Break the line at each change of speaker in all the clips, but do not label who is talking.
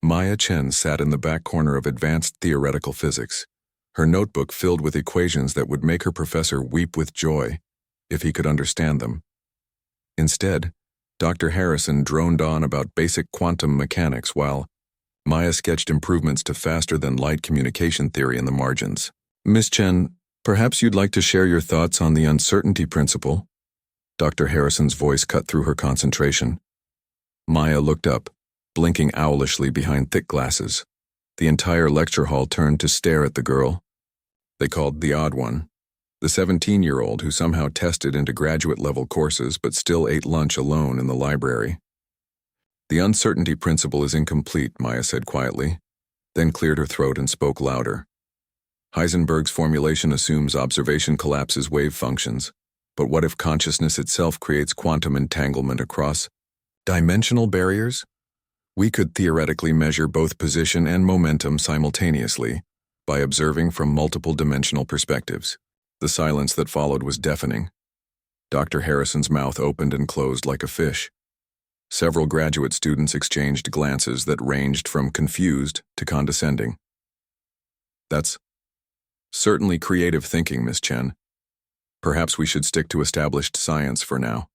Maya Chen sat in the back corner of advanced theoretical physics, her notebook filled with equations that would make her professor weep with joy if he could understand them. Instead, Dr. Harrison droned on about basic quantum mechanics while Maya sketched improvements to faster-than-light communication theory in the margins. Miss Chen, perhaps you'd like to share your thoughts on the uncertainty principle? Dr. Harrison's voice cut through her concentration. Maya looked up, blinking owlishly behind thick glasses. The entire lecture hall turned to stare at the girl they called the odd one, the 17-year-old who somehow tested into graduate-level courses but still ate lunch alone in the library. The uncertainty principle is incomplete, Maya said quietly, then cleared her throat and spoke louder. Heisenberg's formulation assumes observation collapses wave functions, but what if consciousness itself creates quantum entanglement across dimensional barriers? We could theoretically measure both position and momentum simultaneously by observing from multiple dimensional perspectives. The silence that followed was deafening. Dr. Harrison's mouth opened and closed like a fish. Several graduate students exchanged glances that ranged from confused to condescending. That's certainly creative thinking, Miss Chen. Perhaps we should stick to established science for now.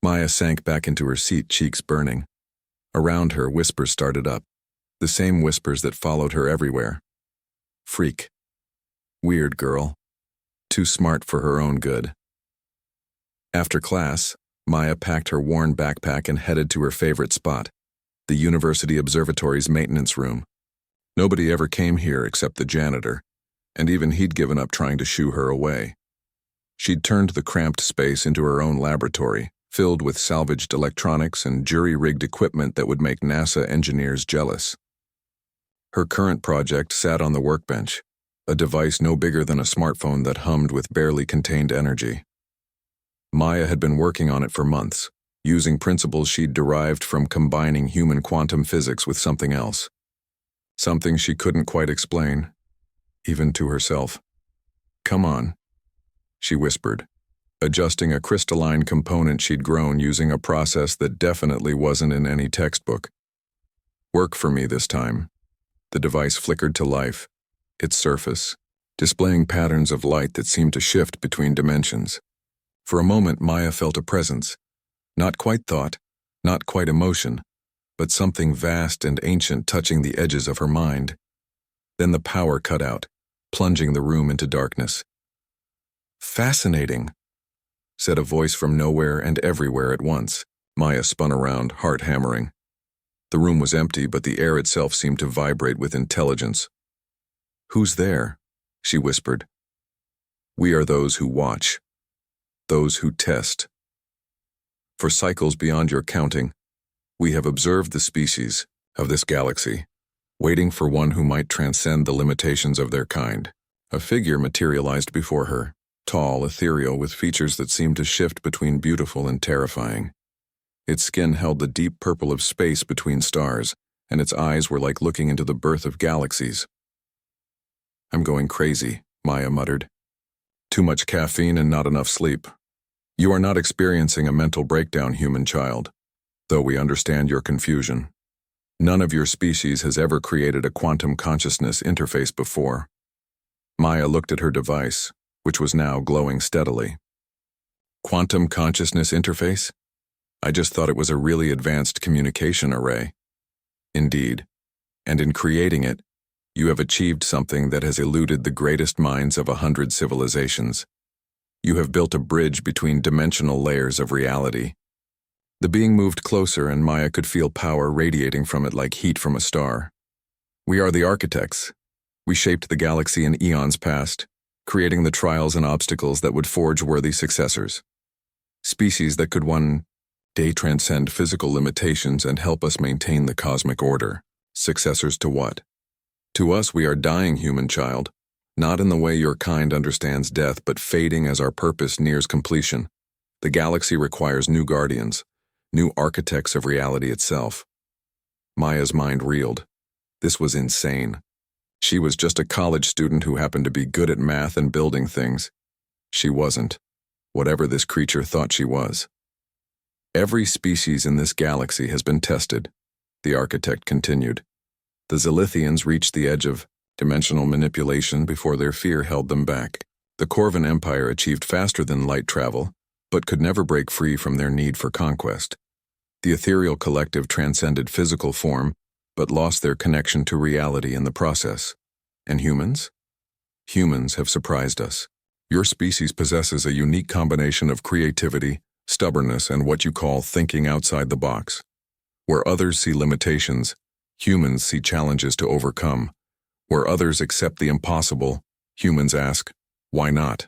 Maya sank back into her seat, cheeks burning. Around her, whispers started up, the same whispers that followed her everywhere. Freak. Weird girl. Too smart for her own good. After class, Maya packed her worn backpack and headed to her favorite spot, the university observatory's maintenance room. Nobody ever came here except the janitor, and even he'd given up trying to shoo her away. She'd turned the cramped space into her own laboratory, filled with salvaged electronics and jury-rigged equipment that would make NASA engineers jealous. Her current project sat on the workbench, a device no bigger than a smartphone that hummed with barely contained energy. Maya had been working on it for months, using principles she'd derived from combining human quantum physics with something else. Something she couldn't quite explain, even to herself. "Come on," she whispered, adjusting a crystalline component she'd grown using a process that definitely wasn't in any textbook. "Work for me this time." The device flickered to life, its surface displaying patterns of light that seemed to shift between dimensions. For a moment, Maya felt a presence, not quite thought, not quite emotion, but something vast and ancient touching the edges of her mind. Then the power cut out, plunging the room into darkness. "Fascinating," said a voice from nowhere and everywhere at once. Maya spun around, heart hammering. The room was empty, but the air itself seemed to vibrate with intelligence. "Who's there?" she whispered. "We are those who watch, those who test. For cycles beyond your counting, we have observed the species of this galaxy, waiting for one who might transcend the limitations of their kind." A figure materialized before her, tall, ethereal, with features that seemed to shift between beautiful and terrifying. Its skin held the deep purple of space between stars, and its eyes were like looking into the birth of galaxies. "I'm going crazy," Maya muttered. "Too much caffeine and not enough sleep. You are not experiencing a mental breakdown, human child, though we understand your confusion. None of your species has ever created a quantum consciousness interface before." Maya looked at her device, which was now glowing steadily. "Quantum consciousness interface? I just thought it was a really advanced communication array." "Indeed, and in creating it, you have achieved something that has eluded the greatest minds of 100 civilizations. You have built a bridge between dimensional layers of reality." The being moved closer, and Maya could feel power radiating from it like heat from a star. "We are the architects. We shaped the galaxy in eons past, creating the trials and obstacles that would forge worthy successors. Species that could one day transcend physical limitations and help us maintain the cosmic order. Successors to what? To us, we are dying, human child, not in the way your kind understands death, but fading as our purpose nears completion. The galaxy requires new guardians, new architects of reality itself." Maya's mind reeled. This was insane. She was just a college student who happened to be good at math and building things. She wasn't, whatever this creature thought she was. Every species in this galaxy has been tested, the architect continued. The Zilithians reached the edge of dimensional manipulation before their fear held them back. The Corvan Empire achieved faster than light travel, but could never break free from their need for conquest. The ethereal collective transcended physical form, but lost their connection to reality in the process. And humans? Humans have surprised us. Your species possesses a unique combination of creativity, stubbornness, and what you call thinking outside the box. Where others see limitations, humans see challenges to overcome. Where others accept the impossible, humans ask, why not?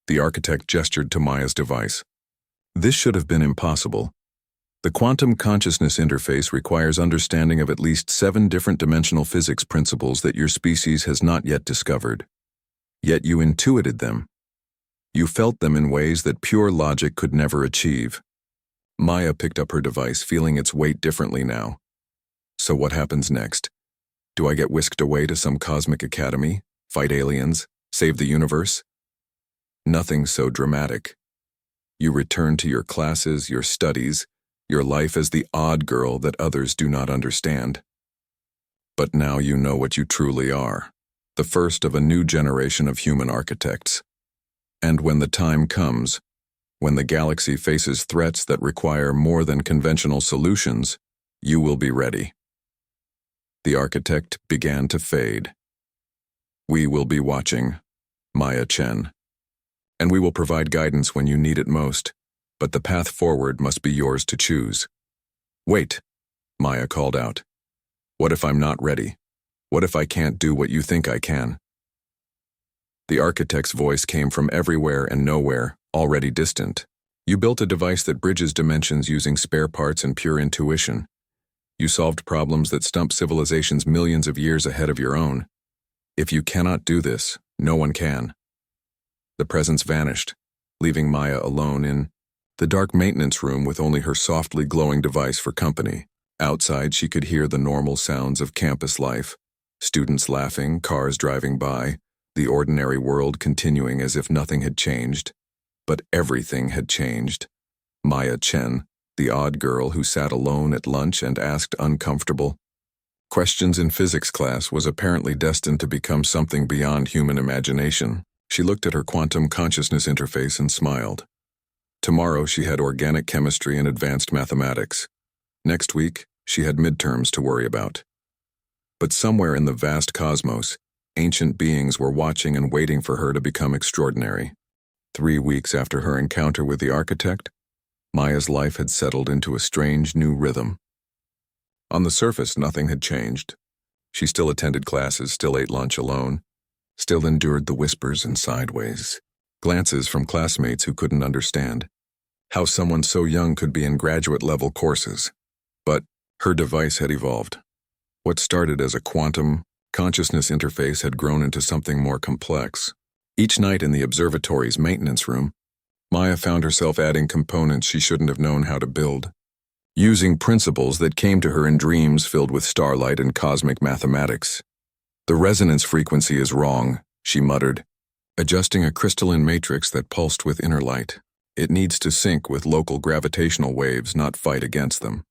The architect gestured to Maya's device. This should have been impossible. The quantum consciousness interface requires understanding of at least 7 different dimensional physics principles that your species has not yet discovered. Yet you intuited them. You felt them in ways that pure logic could never achieve. Maya picked up her device, feeling its weight differently now. So what happens next? Do I get whisked away to some cosmic academy, fight aliens, save the universe? Nothing so dramatic. You return to your classes, your studies, your life as the odd girl that others do not understand. But now you know what you truly are, the first of a new generation of human architects. And when the time comes, when the galaxy faces threats that require more than conventional solutions, you will be ready. The architect began to fade. We will be watching, Maya Chen. And we will provide guidance when you need it most, but the path forward must be yours to choose. Wait, Maya called out. What if I'm not ready? What if I can't do what you think I can? The architect's voice came from everywhere and nowhere, already distant. You built a device that bridges dimensions using spare parts and pure intuition. You solved problems that stump civilizations millions of years ahead of your own. If you cannot do this, no one can. The presence vanished, leaving Maya alone in the dark maintenance room with only her softly glowing device for company. Outside, she could hear the normal sounds of campus life, students laughing, cars driving by, the ordinary world continuing as if nothing had changed. But everything had changed. Maya Chen, the odd girl who sat alone at lunch and asked uncomfortable questions in physics class, was apparently destined to become something beyond human imagination. She looked at her quantum consciousness interface and smiled. Tomorrow she had organic chemistry and advanced mathematics. Next week, she had midterms to worry about. But somewhere in the vast cosmos, ancient beings were watching and waiting for her to become extraordinary. 3 weeks after her encounter with the architect, Maya's life had settled into a strange new rhythm. On the surface, nothing had changed. She still attended classes, still ate lunch alone, still endured the whispers and sideways glances from classmates who couldn't understand how someone so young could be in graduate-level courses. But her device had evolved. What started as a quantum consciousness interface had grown into something more complex. Each night in the observatory's maintenance room, Maya found herself adding components she shouldn't have known how to build, using principles that came to her in dreams filled with starlight and cosmic mathematics. The resonance frequency is wrong, she muttered, adjusting a crystalline matrix that pulsed with inner light. It needs to sync with local gravitational waves, not fight against them.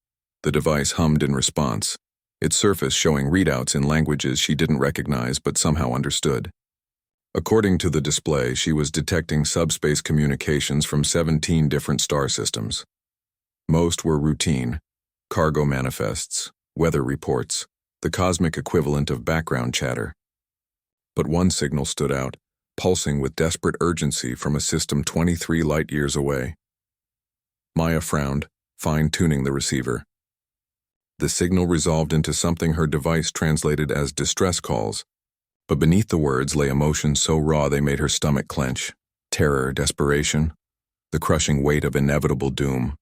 The device hummed in response, its surface showing readouts in languages she didn't recognize but somehow understood. According to the display, she was detecting subspace communications from 17 different star systems. Most were routine: cargo manifests, weather reports, the cosmic equivalent of background chatter. But one signal stood out, pulsing with desperate urgency from a system 23 light-years away. Maya frowned, fine-tuning the receiver. The signal resolved into something her device translated as distress calls, but beneath the words lay emotions so raw they made her stomach clench. Terror, desperation, the crushing weight of inevitable doom.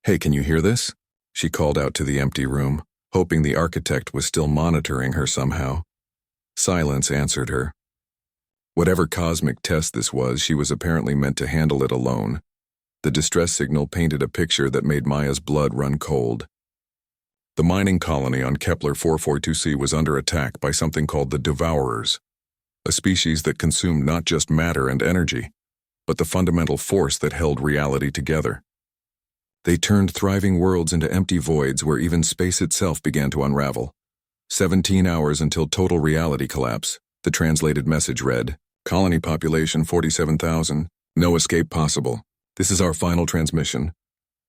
"Hey, can you hear this?" she called out to the empty room, hoping the architect was still monitoring her somehow. Silence answered her. Whatever cosmic test this was, she was apparently meant to handle it alone. The distress signal painted a picture that made Maya's blood run cold. The mining colony on Kepler 442c was under attack by something called the Devourers, a species that consumed not just matter and energy, but the fundamental force that held reality together. They turned thriving worlds into empty voids where even space itself began to unravel. 17 hours until total reality collapse. The translated message read, "Colony population 47,000. No escape possible. This is our final transmission."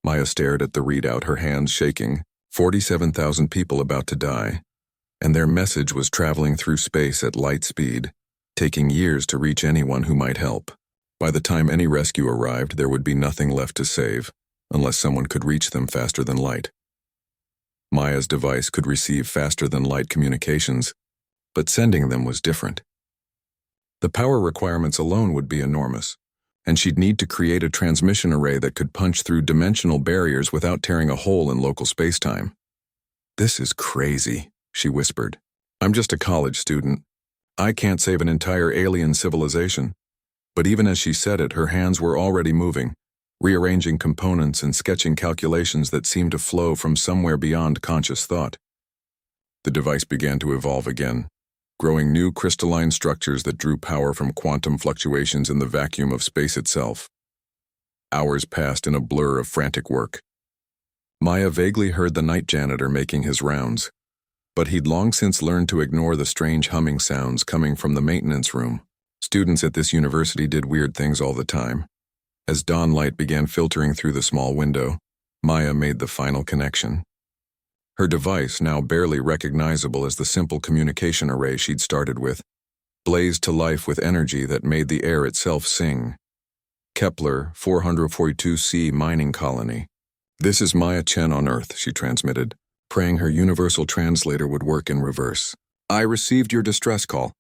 Maya stared at the readout, her hands shaking. 47,000 people about to die. And their message was traveling through space at light speed, taking years to reach anyone who might help. By the time any rescue arrived, there would be nothing left to save, unless someone could reach them faster than light. Maya's device could receive faster-than-light communications, but sending them was different. The power requirements alone would be enormous, and she'd need to create a transmission array that could punch through dimensional barriers without tearing a hole in local spacetime. "This is crazy," she whispered. "I'm just a college student. I can't save an entire alien civilization." But even as she said it, her hands were already moving, rearranging components and sketching calculations that seemed to flow from somewhere beyond conscious thought. The device began to evolve again, growing new crystalline structures that drew power from quantum fluctuations in the vacuum of space itself. Hours passed in a blur of frantic work. Maya vaguely heard the night janitor making his rounds, but he'd long since learned to ignore the strange humming sounds coming from the maintenance room. Students at this university did weird things all the time. As dawn light began filtering through the small window, Maya made the final connection. Her device, now barely recognizable as the simple communication array she'd started with, blazed to life with energy that made the air itself sing. "Kepler 442c mining colony. This is Maya Chen on Earth," she transmitted, praying her universal translator would work in reverse. "I received your distress call.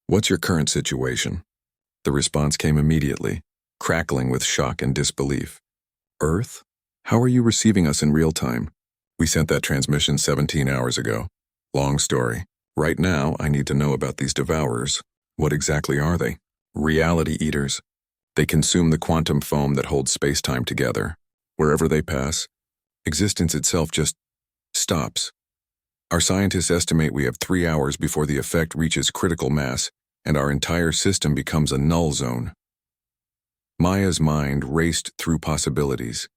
What's your current situation?" The response came immediately, crackling with shock and disbelief. "Earth? How are you receiving us in real time? We sent that transmission 17 hours ago. Long story. Right now, I need to know about these devourers. What exactly are they?" "Reality eaters. They consume the quantum foam that holds space-time together. Wherever they pass, existence itself just stops. Our scientists estimate we have 3 hours before the effect reaches critical mass, and our entire system becomes a null zone." Maya's mind raced through possibilities.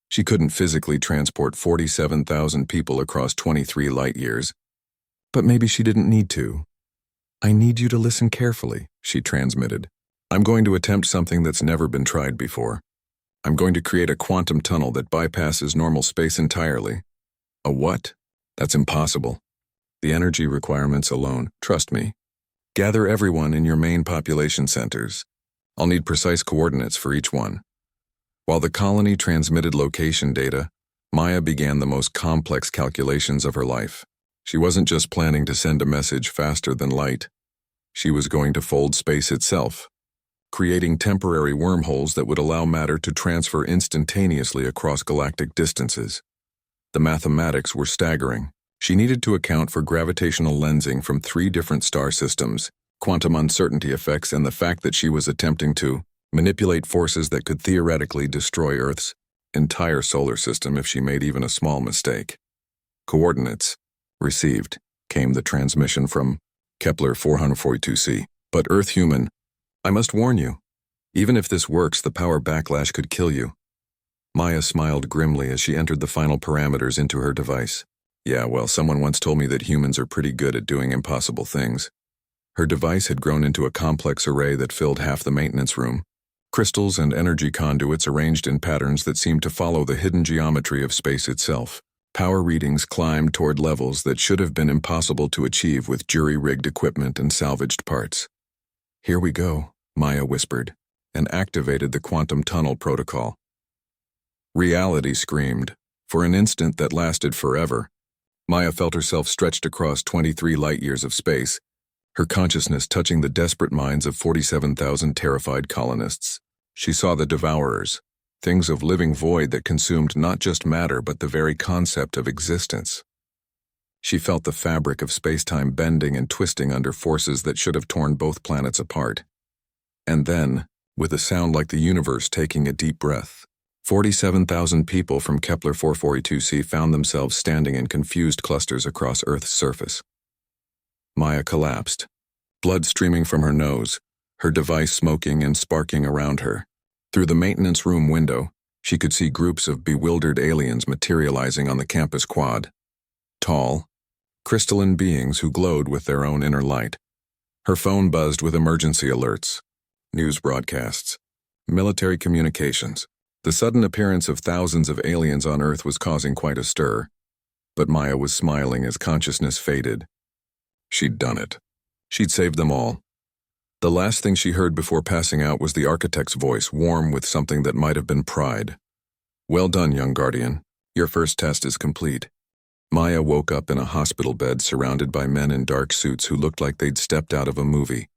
She couldn't physically transport 47,000 people across 23 light-years, but maybe she didn't need to. "I need you to listen carefully," she transmitted. "I'm going to attempt something that's never been tried before. I'm going to create a quantum tunnel that bypasses normal space entirely." "A what?" "That's impossible. The energy requirements alone, trust me. Gather everyone in your main population centers. I'll need precise coordinates for each one." While the colony transmitted location data, Maya began the most complex calculations of her life. She wasn't just planning to send a message faster than light. She was going to fold space itself, creating temporary wormholes that would allow matter to transfer instantaneously across galactic distances. The mathematics were staggering. She needed to account for gravitational lensing from 3 different star systems, quantum uncertainty effects, and the fact that she was attempting to manipulate forces that could theoretically destroy Earth's entire solar system if she made even a small mistake. "Coordinates received," came the transmission from Kepler 442c. "But Earth human, I must warn you, even if this works, the power backlash could kill you." Maya smiled grimly as she entered the final parameters into her device. "Yeah, well, someone once told me that humans are pretty good at doing impossible things." Her device had grown into a complex array that filled half the maintenance room. Crystals and energy conduits arranged in patterns that seemed to follow the hidden geometry of space itself. Power readings climbed toward levels that should have been impossible to achieve with jury-rigged equipment and salvaged parts. "Here we go," Maya whispered, and activated the quantum tunnel protocol. Reality screamed. For an instant that lasted forever, Maya felt herself stretched across 23 light-years of space, her consciousness touching the desperate minds of 47,000 terrified colonists. She saw the devourers, things of living void that consumed not just matter but the very concept of existence. She felt the fabric of space-time bending and twisting under forces that should have torn both planets apart. And then, with a sound like the universe taking a deep breath, 47,000 people from Kepler 442c found themselves standing in confused clusters across Earth's surface. Maya collapsed, blood streaming from her nose, her device smoking and sparking around her. Through the maintenance room window, She could see groups of bewildered aliens materializing on the campus quad. Tall, crystalline beings who glowed with their own inner light. Her phone buzzed with emergency alerts, news broadcasts, military communications. The sudden appearance of thousands of aliens on Earth was causing quite a stir, but Maya was smiling as consciousness faded. She'd done it. She'd saved them all. The last thing she heard before passing out was the architect's voice, warm with something that might have been pride. "Well done, young guardian. Your first test is complete." Maya woke up in a hospital bed surrounded by men in dark suits who looked like they'd stepped out of a movie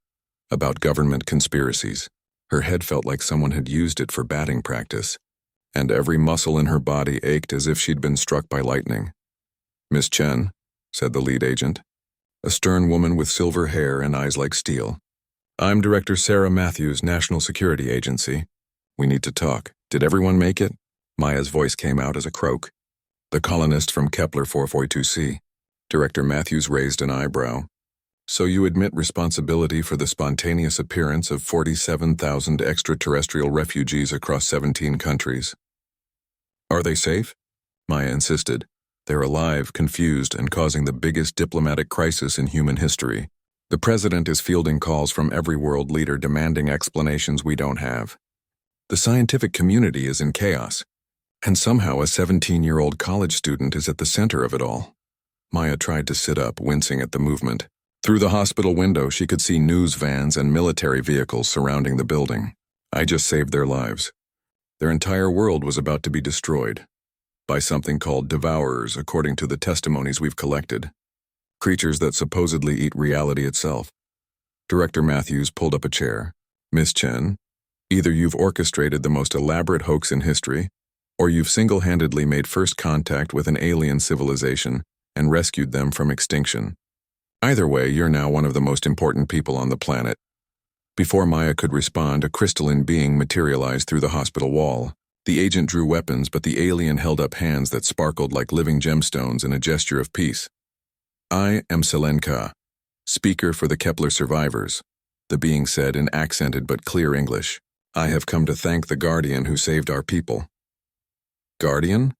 about government conspiracies. Her head felt like someone had used it for batting practice, and every muscle in her body ached as if she'd been struck by lightning. "Miss Chen," said the lead agent, a stern woman with silver hair and eyes like steel. "I'm Director Sarah Matthews, National Security Agency. We need to talk. Did everyone make it?" Maya's voice came out as a croak. "The colonist from Kepler 442c. Director Matthews raised an eyebrow. "So you admit responsibility for the spontaneous appearance of 47,000 extraterrestrial refugees across 17 countries. Are they safe?" Maya insisted. "They're alive, confused, and causing the biggest diplomatic crisis in human history. The president is fielding calls from every world leader demanding explanations we don't have. The scientific community is in chaos, and somehow a 17-year-old college student is at the center of it all." Maya tried to sit up, wincing at the movement. Through the hospital window, she could see news vans and military vehicles surrounding the building. "I just saved their lives. Their entire world was about to be destroyed by something called devourers, according to the testimonies we've collected. Creatures that supposedly eat reality itself." Director Matthews pulled up a chair. "Miss Chen, either you've orchestrated the most elaborate hoax in history, or you've single-handedly made first contact with an alien civilization and rescued them from extinction. Either way, you're now one of the most important people on the planet." Before Maya could respond, a crystalline being materialized through the hospital wall. The agent drew weapons, but the alien held up hands that sparkled like living gemstones in a gesture of peace. "I am Selenka, speaker for the Kepler survivors," the being said in accented but clear English. "I have come to thank the Guardian who saved our people." "Guardian?"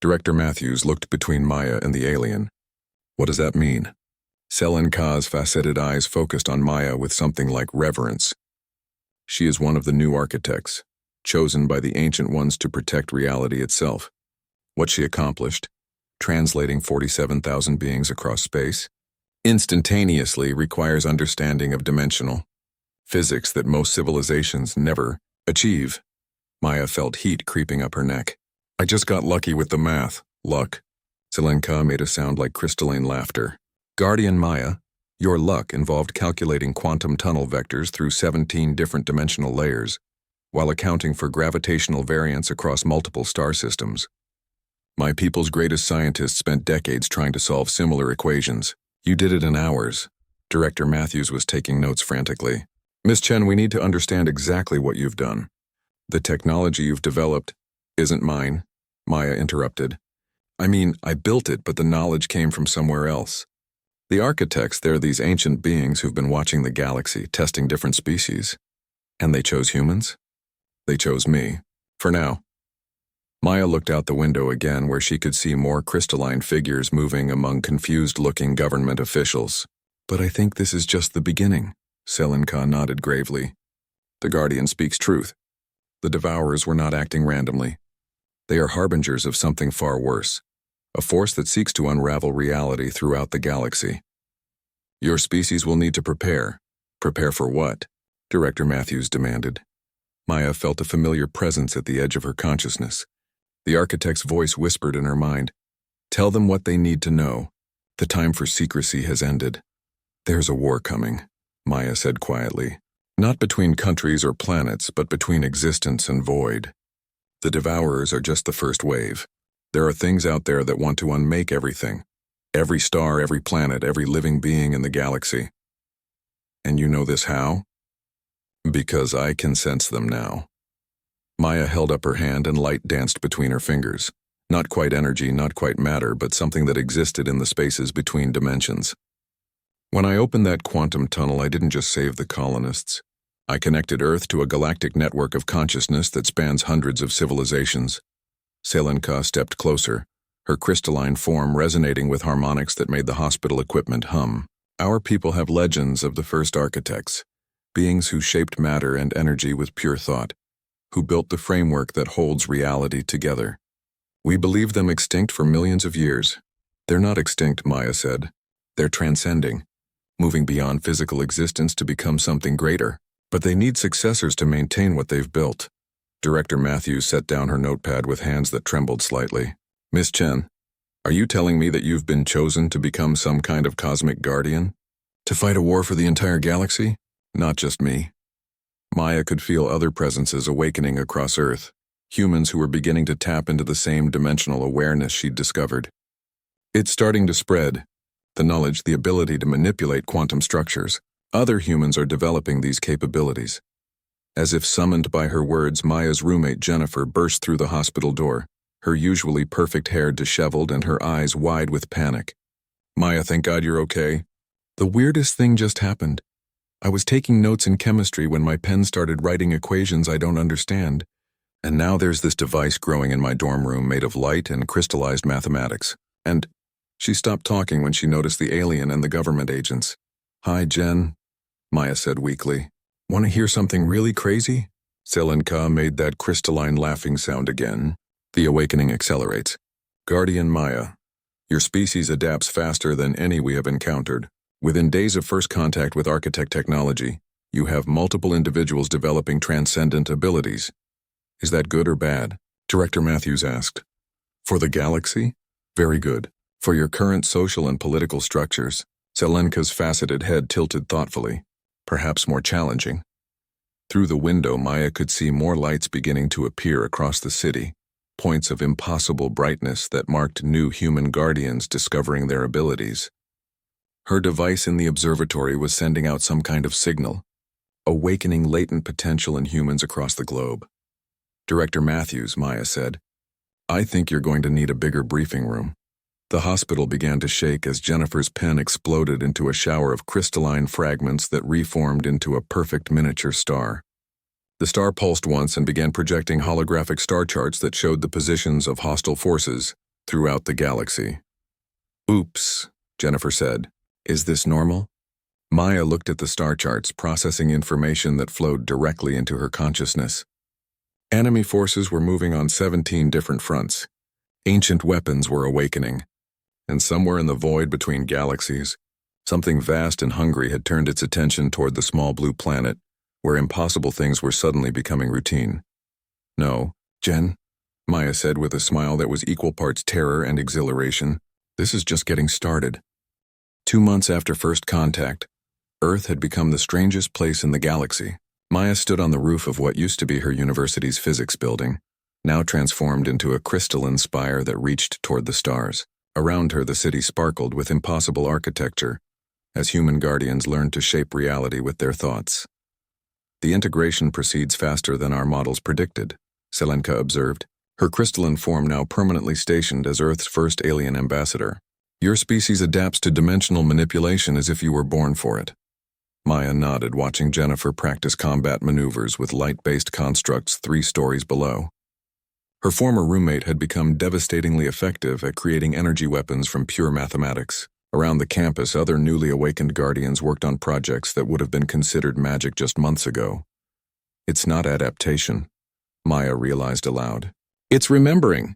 Director Matthews looked between Maya and the alien. "What does that mean?" Selenka's faceted eyes focused on Maya with something like reverence. "She is one of the new architects, chosen by the Ancient Ones to protect reality itself. What she accomplished, translating 47,000 beings across space, instantaneously requires understanding of dimensional physics that most civilizations never achieve." Maya felt heat creeping up her neck. "I just got lucky with the math." "Luck?" Selenka made a sound like crystalline laughter. "Guardian Maya, your luck involved calculating quantum tunnel vectors through 17 different dimensional layers, while accounting for gravitational variance across multiple star systems. My people's greatest scientists spent decades trying to solve similar equations. You did it in hours." Director Matthews was taking notes frantically. "Miss Chen, we need to understand exactly what you've done. The technology you've developed isn't mine," Maya interrupted. "I mean, I built it, but the knowledge came from somewhere else. The architects, they're these ancient beings who've been watching the galaxy, testing different species. And they chose humans? They chose me. For now." Maya looked out the window again, where she could see more crystalline figures moving among confused-looking government officials. "But I think this is just the beginning," Selenka nodded gravely. "The Guardian speaks truth. The Devourers were not acting randomly. They are harbingers of something far worse, a force that seeks to unravel reality throughout the galaxy. Your species will need to prepare." "Prepare for what?" Director Matthews demanded. Maya felt a familiar presence at the edge of her consciousness. The architect's voice whispered in her mind, "Tell them what they need to know. The time for secrecy has ended." "There's a war coming," Maya said quietly. "Not between countries or planets, but between existence and void. The Devourers are just the first wave. There are things out there that want to unmake everything. Every star, every planet, every living being in the galaxy. And you know this how? Because I can sense them now." Maya held up her hand and light danced between her fingers. Not quite energy, not quite matter, but something that existed in the spaces between dimensions. "When I opened that quantum tunnel, I didn't just save the colonists. I connected Earth to a galactic network of consciousness that spans hundreds of civilizations. Selenka stepped closer, her crystalline form resonating with harmonics that made the hospital equipment hum. Our people have legends of the first architects, beings who shaped matter and energy with pure thought, who built the framework that holds reality together. We believe them extinct for millions of years. They're not extinct, Maya said. They're transcending, moving beyond physical existence to become something greater. But they need successors to maintain what they've built. Director Matthews set down her notepad with hands that trembled slightly. Miss Chen, are you telling me that you've been chosen to become some kind of cosmic guardian? To fight a war for the entire galaxy? Not just me. Maya could feel other presences awakening across Earth, humans who were beginning to tap into the same dimensional awareness she'd discovered. It's starting to spread. The knowledge, the ability to manipulate quantum structures. Other humans are developing these capabilities. As if summoned by her words, Maya's roommate Jennifer burst through the hospital door, her usually perfect hair disheveled and her eyes wide with panic. Maya, thank God you're okay. The weirdest thing just happened. I was taking notes in chemistry when my pen started writing equations I don't understand. And now there's this device growing in my dorm room made of light and crystallized mathematics. And she stopped talking when she noticed the alien and the government agents. Hi, Jen, Maya said weakly. Want to hear something really crazy? Selenka made that crystalline laughing sound again. The awakening accelerates. Guardian Maya, your species adapts faster than any we have encountered. Within days of first contact with architect technology, you have multiple individuals developing transcendent abilities. Is that good or bad? Director Matthews asked. For the galaxy? Very good. For your current social and political structures, Selenka's faceted head tilted thoughtfully. Perhaps more challenging. Through the window, Maya could see more lights beginning to appear across the city, points of impossible brightness that marked new human guardians discovering their abilities. Her device in the observatory was sending out some kind of signal, awakening latent potential in humans across the globe. Director Matthews, Maya said, I think you're going to need a bigger briefing room. The hospital began to shake as Jennifer's pen exploded into a shower of crystalline fragments that reformed into a perfect miniature star. The star pulsed once and began projecting holographic star charts that showed the positions of hostile forces throughout the galaxy. Oops, Jennifer said. Is this normal? Maya looked at the star charts, processing information that flowed directly into her consciousness. Enemy forces were moving on 17 different fronts. Ancient weapons were awakening. And somewhere in the void between galaxies, something vast and hungry had turned its attention toward the small blue planet, where impossible things were suddenly becoming routine. No, Jen, Maya said with a smile that was equal parts terror and exhilaration, this is just getting started. 2 months after first contact, Earth had become the strangest place in the galaxy. Maya stood on the roof of what used to be her university's physics building, now transformed into a crystalline spire that reached toward the stars. Around her, the city sparkled with impossible architecture, as human guardians learned to shape reality with their thoughts. The integration proceeds faster than our models predicted, Selenka observed, her crystalline form now permanently stationed as Earth's first alien ambassador. Your species adapts to dimensional manipulation as if you were born for it. Maya nodded, watching Jennifer practice combat maneuvers with light-based constructs 3 stories below. Her former roommate had become devastatingly effective at creating energy weapons from pure mathematics. Around the campus, other newly awakened guardians worked on projects that would have been considered magic just months ago. It's not adaptation, Maya realized aloud. It's remembering.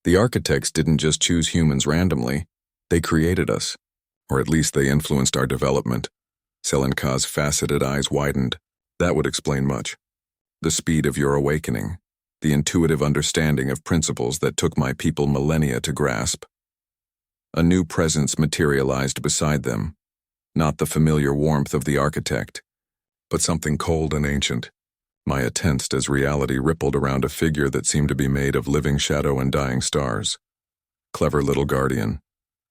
The architects didn't just choose humans randomly. They created us, or at least they influenced our development. Selenka's faceted eyes widened. That would explain much. The speed of your awakening. The intuitive understanding of principles that took my people millennia to grasp. A new presence materialized beside them, not the familiar warmth of the architect, but something cold and ancient. Maya tensed as reality rippled around a figure that seemed to be made of living shadow and dying stars. Clever little guardian,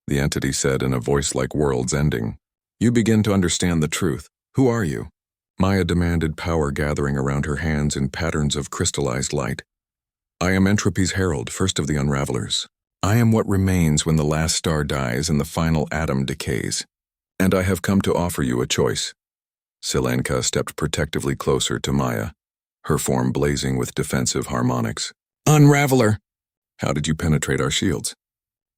the entity said in a voice like worlds ending. You begin to understand the truth. Who are you? Maya demanded, power gathering around her hands in patterns of crystallized light. I am entropy's herald, first of the unravelers. I am what remains when the last star dies and the final atom decays. And I have come to offer you a choice. Selenka stepped protectively closer to Maya, her form blazing with defensive harmonics. Unraveler! How did you penetrate our shields?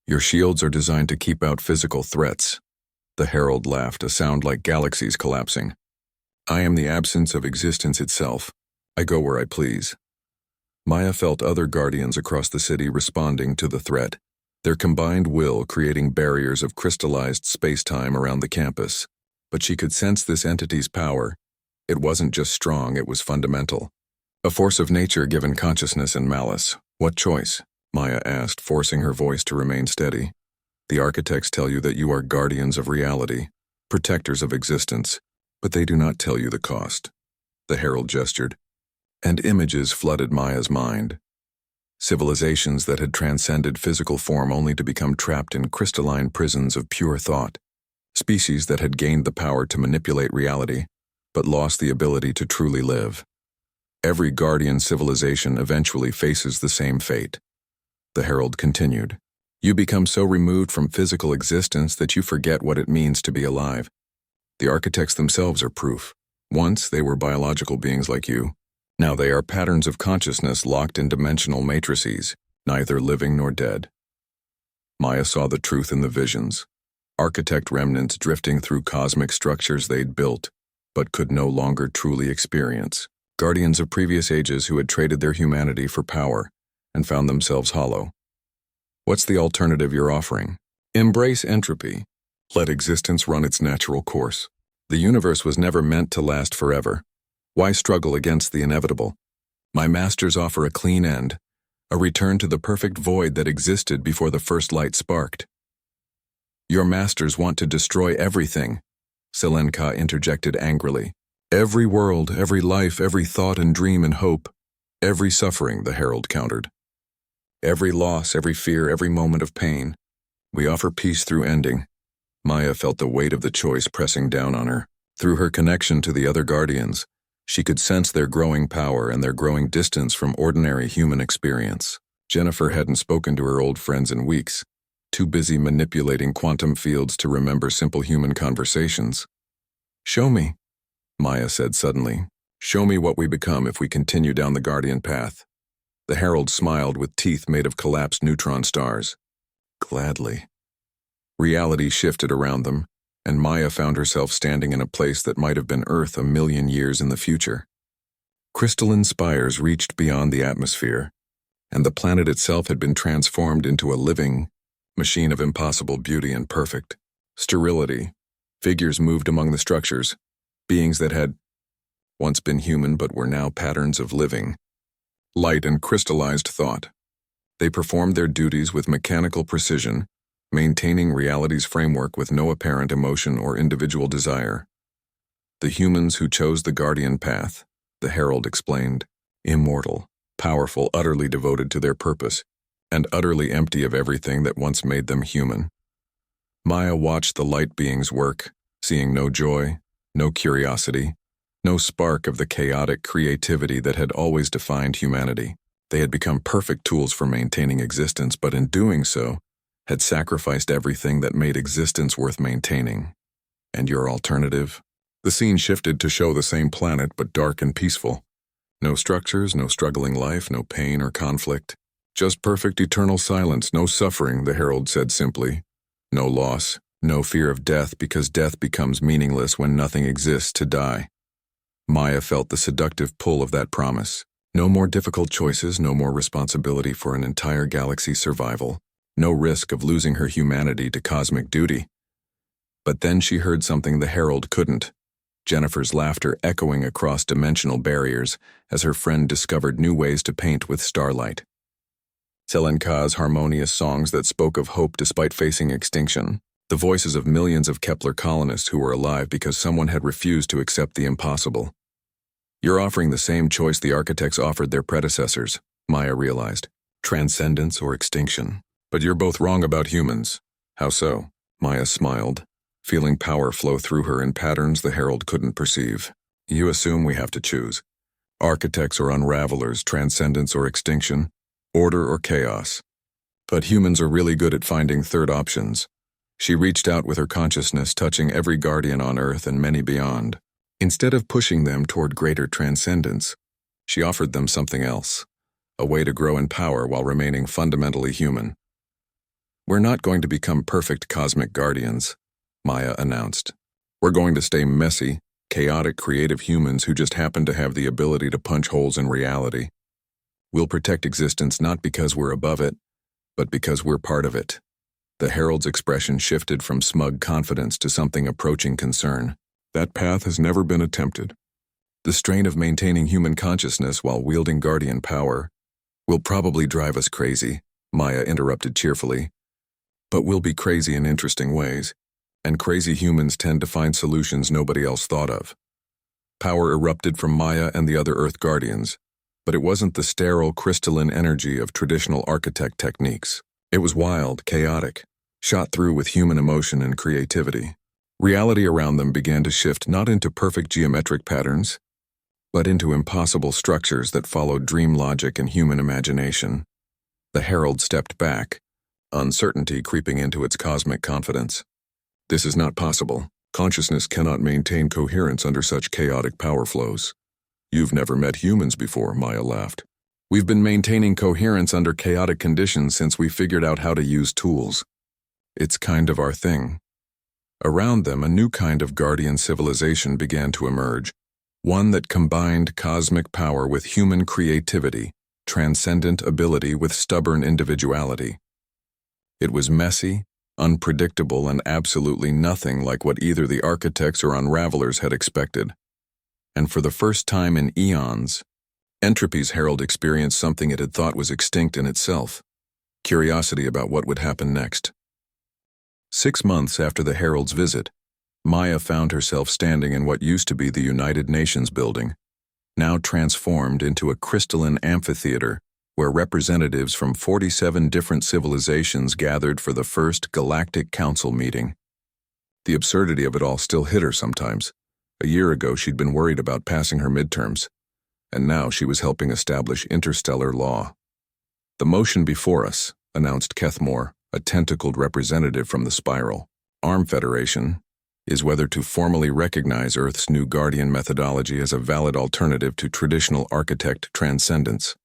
Your shields are designed to keep out physical threats. The herald laughed, a sound like galaxies collapsing. I am the absence of existence itself. I go where I please. Maya felt other guardians across the city responding to the threat, their combined will creating barriers of crystallized space-time around the campus. But she could sense this entity's power. It wasn't just strong, it was fundamental. A force of nature given consciousness and malice. What choice? Maya asked, forcing her voice to remain steady. The architects tell you that you are guardians of reality, protectors of existence, but they do not tell you the cost. The herald gestured, and images flooded Maya's mind. Civilizations that had transcended physical form only to become trapped in crystalline prisons of pure thought. Species that had gained the power to manipulate reality, but lost the ability to truly live. Every guardian civilization eventually faces the same fate. The herald continued. You become so removed from physical existence that you forget what it means to be alive. The architects themselves are proof. Once they were biological beings like you. Now they are patterns of consciousness locked in dimensional matrices, neither living nor dead. Maya saw the truth in the visions. Architect remnants drifting through cosmic structures they'd built, but could no longer truly experience. Guardians of previous ages who had traded their humanity for power and found themselves hollow. What's the alternative you're offering? Embrace entropy. Let existence run its natural course. The universe was never meant to last forever. Why struggle against the inevitable? My masters offer a clean end, a return to the perfect void that existed before the first light sparked. Your masters want to destroy everything, Selenka interjected angrily. Every world, every life, every thought and dream and hope, every suffering, the herald countered. Every loss, every fear, every moment of pain. We offer peace through ending. Maya felt the weight of the choice pressing down on her. Through her connection to the other guardians, she could sense their growing power and their growing distance from ordinary human experience. Jennifer hadn't spoken to her old friends in weeks, too busy manipulating quantum fields to remember simple human conversations. Show me, Maya said suddenly. Show me what we become if we continue down the guardian path. The herald smiled with teeth made of collapsed neutron stars. Gladly. Reality shifted around them, and Maya found herself standing in a place that might have been Earth a million years in the future. Crystalline spires reached beyond the atmosphere, and the planet itself had been transformed into a living machine of impossible beauty and perfect sterility. Figures moved among the structures, beings that had once been human but were now patterns of living light and crystallized thought. They performed their duties with mechanical precision, maintaining reality's framework with no apparent emotion or individual desire. The humans who chose the guardian path, the herald explained, immortal, powerful, utterly devoted to their purpose, and utterly empty of everything that once made them human. Maya watched the light beings work, seeing no joy, no curiosity, no spark of the chaotic creativity that had always defined humanity. They had become perfect tools for maintaining existence, but in doing so, had sacrificed everything that made existence worth maintaining. And your alternative? The scene shifted to show the same planet, but dark and peaceful. No structures, no struggling life, no pain or conflict. Just perfect eternal silence, no suffering, the herald said simply. No loss, no fear of death, because death becomes meaningless when nothing exists to die. Maya felt the seductive pull of that promise. No more difficult choices, no more responsibility for an entire galaxy's survival. No risk of losing her humanity to cosmic duty. But then she heard something the herald couldn't. Jennifer's laughter echoing across dimensional barriers as her friend discovered new ways to paint with starlight. Selenka's harmonious songs that spoke of hope despite facing extinction. The voices of millions of Kepler colonists who were alive because someone had refused to accept the impossible. You're offering the same choice the architects offered their predecessors, Maya realized. Transcendence or extinction. But you're both wrong about humans. How so? Maya smiled, feeling power flow through her in patterns the herald couldn't perceive. You assume we have to choose. Architects or unravelers, transcendence or extinction, order or chaos. But humans are really good at finding third options. She reached out with her consciousness, touching every guardian on Earth and many beyond. Instead of pushing them toward greater transcendence, she offered them something else, a way to grow in power while remaining fundamentally human. "We're not going to become perfect cosmic guardians," Maya announced. "We're going to stay messy, chaotic, creative humans who just happen to have the ability to punch holes in reality. We'll protect existence not because we're above it, but because we're part of it." The Herald's expression shifted from smug confidence to something approaching concern. "That path has never been attempted. The strain of maintaining human consciousness while wielding guardian power will probably drive us crazy," Maya interrupted cheerfully. "But we'll be crazy in interesting ways, and crazy humans tend to find solutions nobody else thought of." Power erupted from Maya and the other Earth Guardians, but it wasn't the sterile, crystalline energy of traditional architect techniques. It was wild, chaotic, shot through with human emotion and creativity. Reality around them began to shift not into perfect geometric patterns, but into impossible structures that followed dream logic and human imagination. The Herald stepped back, uncertainty creeping into its cosmic confidence. "This is not possible. Consciousness cannot maintain coherence under such chaotic power flows." "You've never met humans before," Maya laughed. "We've been maintaining coherence under chaotic conditions since we figured out how to use tools. It's kind of our thing." Around them, a new kind of guardian civilization began to emerge, one that combined cosmic power with human creativity, transcendent ability with stubborn individuality. It was messy, unpredictable, and absolutely nothing like what either the architects or unravelers had expected. And for the first time in eons, Entropy's Herald experienced something it had thought was extinct in itself: curiosity about what would happen next. 6 months after the Herald's visit, Maya found herself standing in what used to be the United Nations building, now transformed into a crystalline amphitheater where representatives from 47 different civilizations gathered for the first Galactic Council meeting. The absurdity of it all still hit her sometimes. A year ago, she'd been worried about passing her midterms, and now she was helping establish interstellar law. "The motion before us," announced Kethmore, a tentacled representative from the Spiral Arm Federation, "is whether to formally recognize Earth's new guardian methodology as a valid alternative to traditional architect transcendence."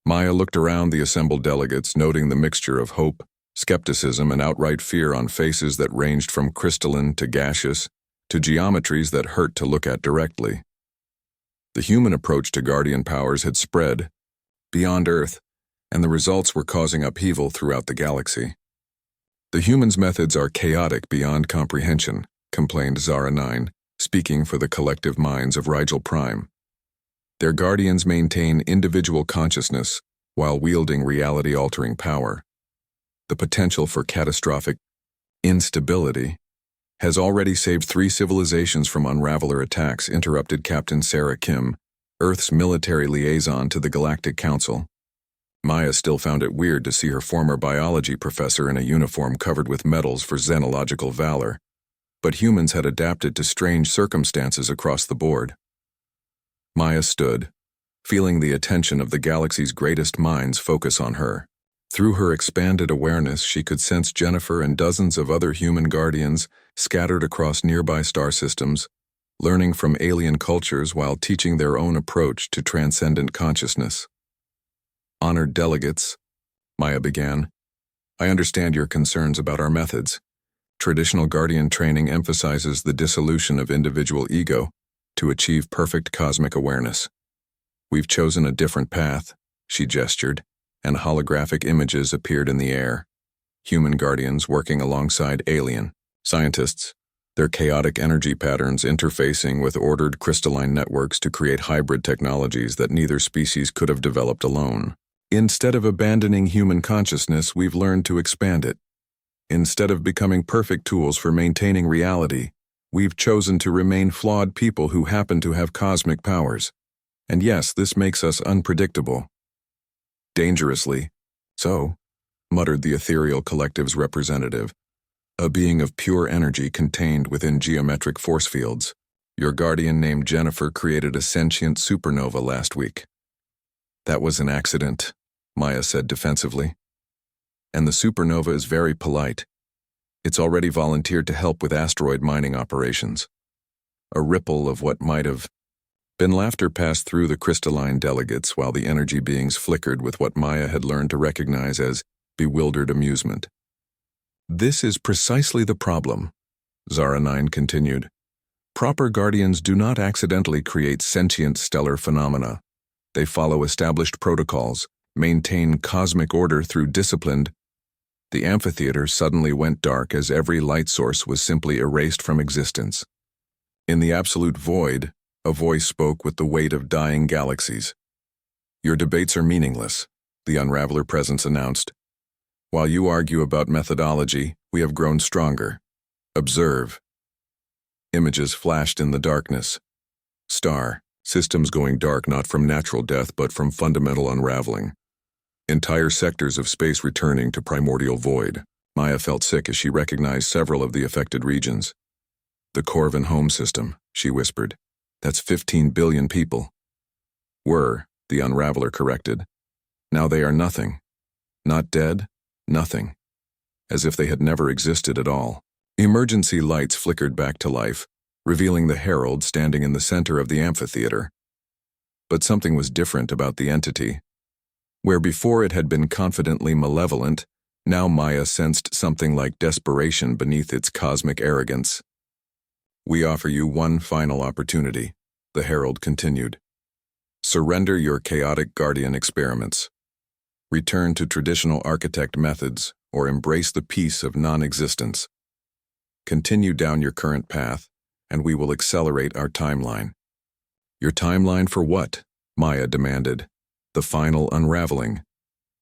Maya looked around the assembled delegates, noting the mixture of hope, skepticism, and outright fear on faces that ranged from crystalline to gaseous to geometries that hurt to look at directly. The human approach to guardian powers had spread beyond Earth, and the results were causing upheaval throughout the galaxy. "The humans' methods are chaotic beyond comprehension," complained Zara 9, speaking for the collective minds of Rigel Prime. "Their guardians maintain individual consciousness while wielding reality-altering power. The potential for catastrophic instability has already saved 3 civilizations from unraveler attacks," interrupted Captain Sarah Kim, Earth's military liaison to the Galactic Council. Maya still found it weird to see her former biology professor in a uniform covered with medals for xenological valor, but humans had adapted to strange circumstances across the board. Maya stood, feeling the attention of the galaxy's greatest minds focus on her. Through her expanded awareness, she could sense Jennifer and dozens of other human guardians scattered across nearby star systems, learning from alien cultures while teaching their own approach to transcendent consciousness. "Honored delegates," Maya began, "I understand your concerns about our methods. Traditional guardian training emphasizes the dissolution of individual ego to achieve perfect cosmic awareness. We've chosen a different path," she gestured, and holographic images appeared in the air. Human guardians working alongside alien scientists, their chaotic energy patterns interfacing with ordered crystalline networks to create hybrid technologies that neither species could have developed alone. "Instead of abandoning human consciousness, we've learned to expand it. Instead of becoming perfect tools for maintaining reality, we've chosen to remain flawed people who happen to have cosmic powers. And yes, this makes us unpredictable. Dangerously so," muttered the ethereal collective's representative, "a being of pure energy contained within geometric force fields. Your guardian named Jennifer created a sentient supernova last week." "That was an accident," Maya said defensively. "And the supernova is very polite. It's already volunteered to help with asteroid mining operations." a ripple of what might have been laughter passed through the crystalline delegates while the energy beings flickered with what Maya had learned to recognize as bewildered amusement. This is precisely the problem, Zara 9 continued. Proper guardians do not accidentally create sentient stellar phenomena. They follow established protocols, maintain cosmic order through disciplined. The amphitheater suddenly went dark as every light source was simply erased from existence. In the absolute void, a voice spoke with the weight of dying galaxies. Your debates are meaningless, the Unraveler presence announced. While you argue about methodology, we have grown stronger. Observe. Images flashed in the darkness. Star, systems going dark not from natural death but from fundamental unraveling. Entire sectors of space returning to primordial void. Maya felt sick as she recognized several of the affected regions. The Corvin home system, she whispered. That's 15 billion people. Were, the Unraveler corrected. Now they are nothing. Not dead, nothing. As if they had never existed at all. Emergency lights flickered back to life, revealing the Herald standing in the center of the amphitheater. But something was different about the entity. Where before it had been confidently malevolent, now Maya sensed something like desperation beneath its cosmic arrogance. We offer you one final opportunity, the Herald continued. Surrender your chaotic guardian experiments. Return to traditional architect methods or embrace the peace of non-existence. Continue down your current path, and we will accelerate our timeline. Your timeline for what? Maya demanded. The final unraveling.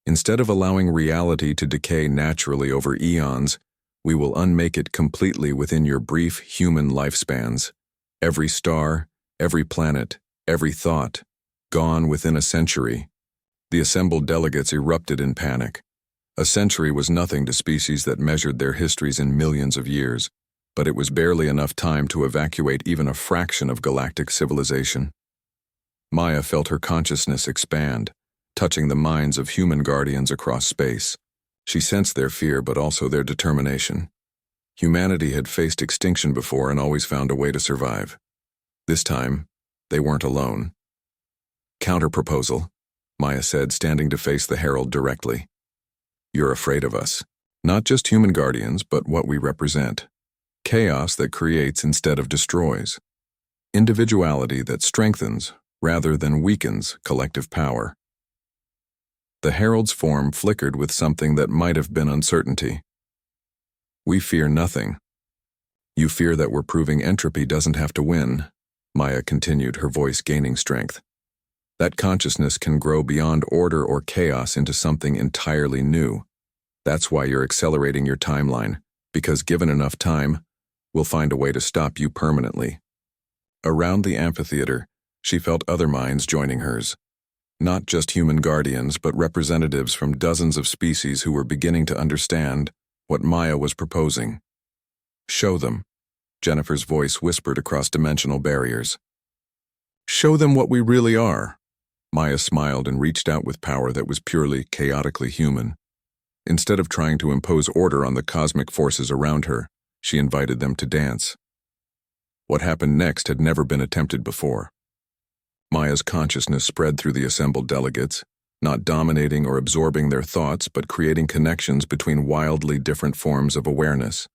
Instead of allowing reality to decay naturally over eons, we will unmake it completely within your brief human lifespans. Every star, every planet, every thought, gone within a century. The assembled delegates erupted in panic. A century was nothing to species that measured their histories in millions of years, but it was barely enough time to evacuate even a fraction of galactic civilization. Maya felt her consciousness expand, touching the minds of human guardians across space. She sensed their fear but also their determination. Humanity had faced extinction before and always found a way to survive. This time, they weren't alone. Counterproposal, Maya said, standing to face the Herald directly. You're afraid of us. Not just human guardians, but what we represent. Chaos that creates instead of destroys. Individuality that strengthens rather than weakens collective power. The Herald's form flickered with something that might have been uncertainty. We fear nothing. You fear that we're proving entropy doesn't have to win, Maya continued, her voice gaining strength. That consciousness can grow beyond order or chaos into something entirely new. That's why you're accelerating your timeline, because given enough time, we'll find a way to stop you permanently. Around the amphitheater, she felt other minds joining hers. Not just human guardians, but representatives from dozens of species who were beginning to understand what Maya was proposing. Show them, Jennifer's voice whispered across dimensional barriers. Show them what we really are. Maya smiled and reached out with power that was purely, chaotically human. Instead of trying to impose order on the cosmic forces around her, she invited them to dance. What happened next had never been attempted before. Maya's consciousness spread through the assembled delegates, not dominating or absorbing their thoughts, but creating connections between wildly different forms of awareness.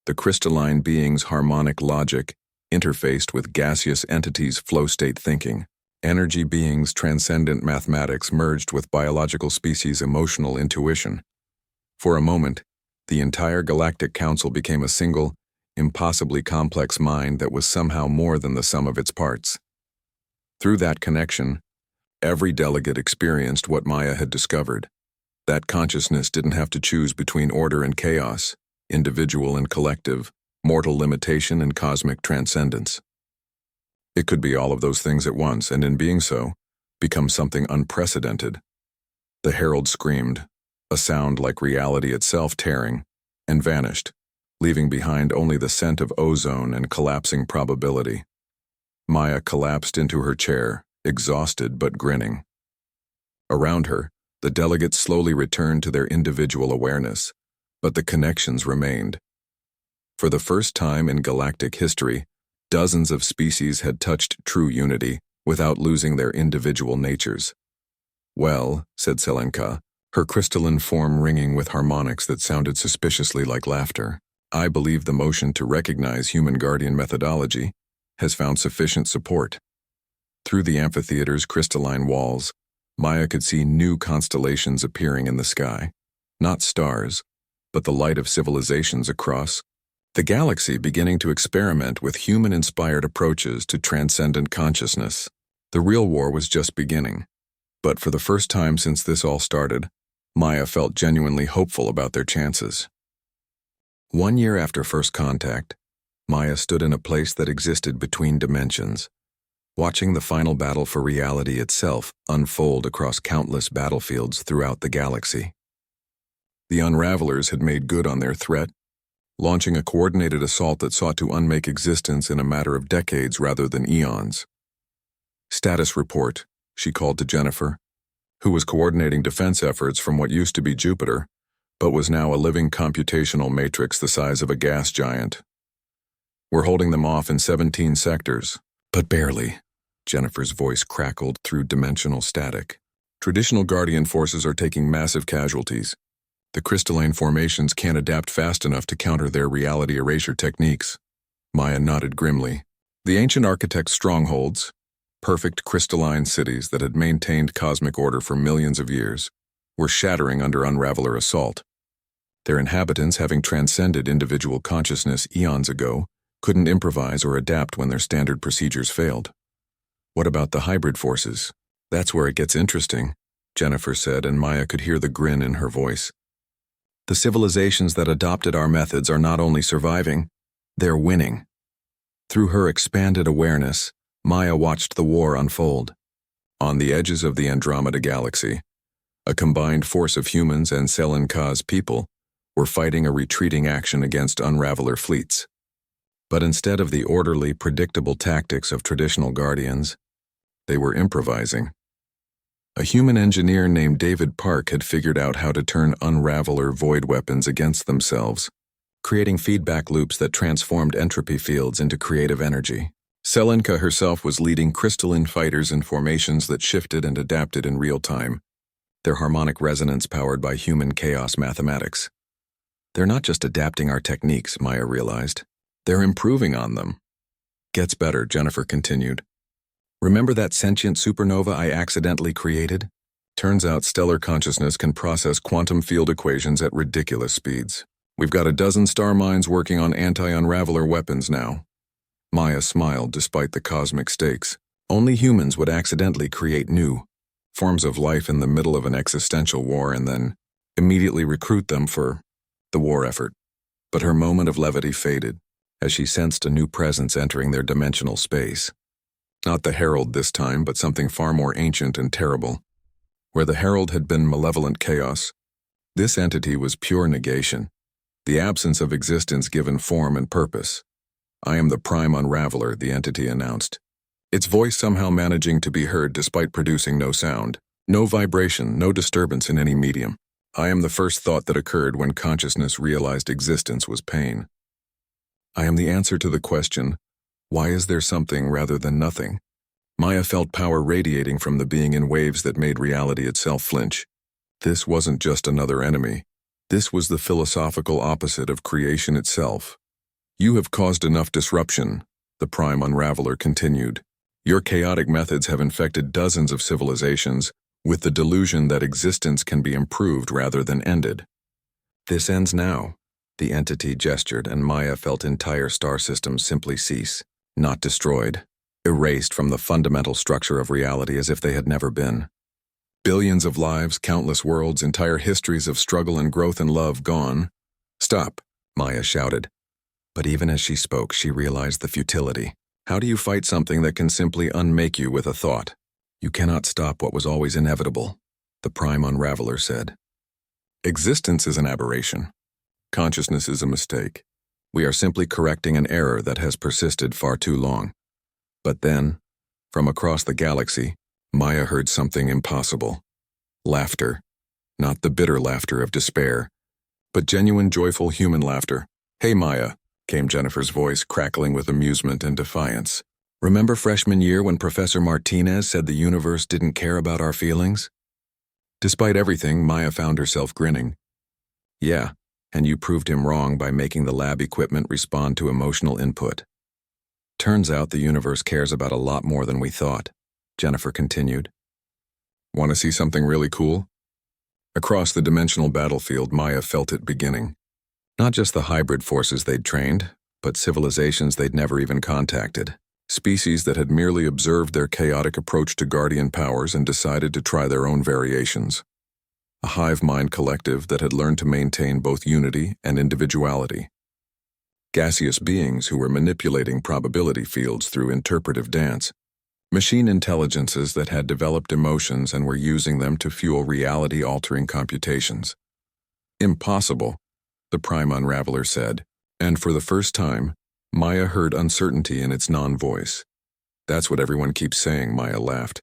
The crystalline being's harmonic logic interfaced with gaseous entities' flow-state thinking. Energy beings' transcendent mathematics merged with biological species' emotional intuition. For a moment, the entire Galactic Council became a single, impossibly complex mind that was somehow more than the sum of its parts. Through that connection, every delegate experienced what Maya had discovered. That consciousness didn't have to choose between order and chaos, individual and collective, mortal limitation and cosmic transcendence. It could be all of those things at once, and in being so, become something unprecedented. The Herald screamed, a sound like reality itself tearing, and vanished, leaving behind only the scent of ozone and collapsing probability. Maya collapsed into her chair, exhausted but grinning. Around her, the delegates slowly returned to their individual awareness, but the connections remained. For the first time in galactic history, Dozens of species had touched true unity without losing their individual natures. "Well," said Selenka, her crystalline form ringing with harmonics that sounded suspiciously like laughter, "I believe the motion to recognize human guardian methodology has found sufficient support." Through the amphitheater's crystalline walls, Maya could see new constellations appearing in the sky. Not stars, but the light of civilizations across the galaxy beginning to experiment with human-inspired approaches to transcendent consciousness. The real war was just beginning. But for the first time since this all started, Maya felt genuinely hopeful about their chances. 1 year after first contact, Maya stood in a place that existed between dimensions, watching the final battle for reality itself unfold across countless battlefields throughout the galaxy. The Unravelers had made good on their threat, launching a coordinated assault that sought to unmake existence in a matter of decades rather than eons. "Status report," she called to Jennifer, who was coordinating defense efforts from what used to be Jupiter, but was now a living computational matrix the size of a gas giant. "We're holding them off in 17 sectors, but barely." Jennifer's voice crackled through dimensional static. "Traditional Guardian forces are taking massive casualties. The crystalline formations can't adapt fast enough to counter their reality erasure techniques." Maya nodded grimly. The ancient architect's strongholds, perfect crystalline cities that had maintained cosmic order for millions of years, were shattering under Unraveler assault. Their inhabitants, having transcended individual consciousness eons ago, couldn't improvise or adapt when their standard procedures failed. "What about the hybrid forces?" "That's where it gets interesting," Jennifer said, and Maya could hear the grin in her voice. "The civilizations that adopted our methods are not only surviving, they're winning." Through her expanded awareness, Maya watched the war unfold. On the edges of the Andromeda galaxy, a combined force of humans and Selenka's people were fighting a retreating action against Unraveler fleets. But instead of the orderly, predictable tactics of traditional Guardians, they were improvising. A human engineer named David Park had figured out how to turn Unraveler void weapons against themselves, creating feedback loops that transformed entropy fields into creative energy. Selenka herself was leading crystalline fighters in formations that shifted and adapted in real time, their harmonic resonance powered by human chaos mathematics. "They're not just adapting our techniques," Maya realized. "They're improving on them." "Gets better," Jennifer continued. "Remember that sentient supernova I accidentally created? Turns out stellar consciousness can process quantum field equations at ridiculous speeds. We've got a dozen star minds working on anti-Unraveler weapons now." Maya smiled despite the cosmic stakes. Only humans would accidentally create new forms of life in the middle of an existential war and then immediately recruit them for the war effort. But her moment of levity faded as she sensed a new presence entering their dimensional space. Not the Herald this time, but something far more ancient and terrible. Where the Herald had been malevolent chaos, this entity was pure negation, the absence of existence given form and purpose. "I am the Prime Unraveler," the entity announced, its voice somehow managing to be heard despite producing no sound, no vibration, no disturbance in any medium. "I am the first thought that occurred when consciousness realized existence was pain. I am the answer to the question, why is there something rather than nothing?" Maya felt power radiating from the being in waves that made reality itself flinch. This wasn't just another enemy. This was the philosophical opposite of creation itself. "You have caused enough disruption," the Prime Unraveler continued. "Your chaotic methods have infected dozens of civilizations with the delusion that existence can be improved rather than ended. This ends now." The entity gestured, and Maya felt entire star systems simply cease, not destroyed, erased from the fundamental structure of reality as if they had never been. Billions of lives, countless worlds, entire histories of struggle and growth and love gone. "Stop," Maya shouted. But even as she spoke, she realized the futility. How do you fight something that can simply unmake you with a thought? "You cannot stop what was always inevitable," the Prime Unraveler said. "Existence is an aberration. Consciousness is a mistake. We are simply correcting an error that has persisted far too long." But then, from across the galaxy, Maya heard something impossible. Laughter. Not the bitter laughter of despair, but genuine, joyful human laughter. "Hey, Maya, came Jennifer's voice, crackling with amusement and defiance. Remember freshman year when Professor Martinez said the universe didn't care about our feelings? Despite everything, Maya found herself grinning. Yeah, and you proved him wrong by making the lab equipment respond to emotional input. Turns out the universe cares about a lot more than we thought, Jennifer continued. Want to see something really cool? Across the dimensional battlefield, Maya felt it beginning. Not just the hybrid forces they'd trained, but civilizations they'd never even contacted. Species that had merely observed their chaotic approach to guardian powers and decided to try their own variations. A hive mind collective that had learned to maintain both unity and individuality. Gaseous beings who were manipulating probability fields through interpretive dance. Machine intelligences that had developed emotions and were using them to fuel reality-altering computations. Impossible, the Prime Unraveler said, and for the first time, Maya heard uncertainty in its non-voice. That's what everyone keeps saying, Maya laughed,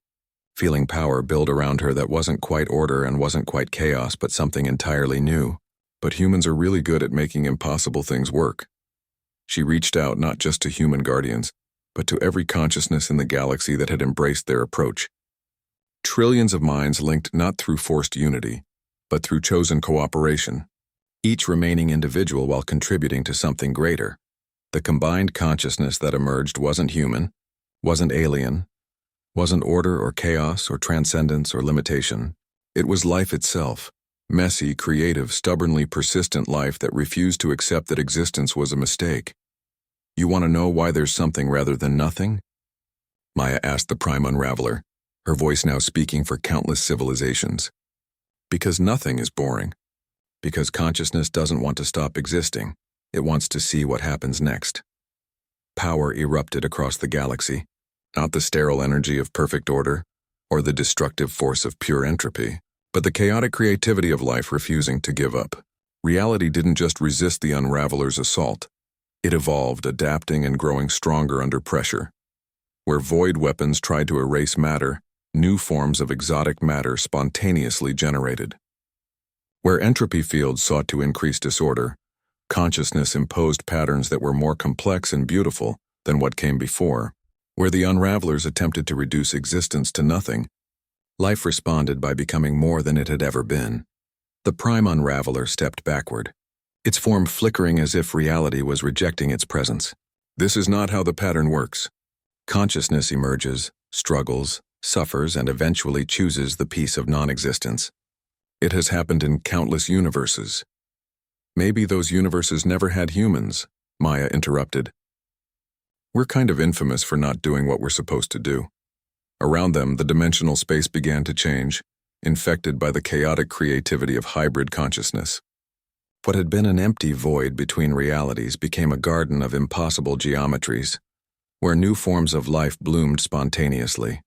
feeling power build around her that wasn't quite order and wasn't quite chaos, but something entirely new. But humans are really good at making impossible things work. She reached out not just to human guardians, but to every consciousness in the galaxy that had embraced their approach. Trillions of minds linked not through forced unity, but through chosen cooperation, each remaining individual while contributing to something greater. The combined consciousness that emerged wasn't human, wasn't alien, wasn't order or chaos or transcendence or limitation. It was life itself, messy, creative, stubbornly persistent life that refused to accept that existence was a mistake. You want to know why there's something rather than nothing? Maya asked the Prime Unraveler, her voice now speaking for countless civilizations. Because nothing is boring. Because consciousness doesn't want to stop existing. It wants to see what happens next. Power erupted across the galaxy, not the sterile energy of perfect order, or the destructive force of pure entropy, but the chaotic creativity of life refusing to give up. Reality didn't just resist the Unraveler's assault. It evolved, adapting and growing stronger under pressure. Where void weapons tried to erase matter, new forms of exotic matter spontaneously generated. Where entropy fields sought to increase disorder, consciousness imposed patterns that were more complex and beautiful than what came before. Where the Unravelers attempted to reduce existence to nothing, life responded by becoming more than it had ever been. The Prime Unraveler stepped backward, its form flickering as if reality was rejecting its presence. This is not how the pattern works. Consciousness emerges, struggles, suffers, and eventually chooses the peace of non-existence. It has happened in countless universes. Maybe those universes never had humans, Maya interrupted. We're kind of infamous for not doing what we're supposed to do. Around them, the dimensional space began to change, infected by the chaotic creativity of hybrid consciousness. What had been an empty void between realities became a garden of impossible geometries, where new forms of life bloomed spontaneously.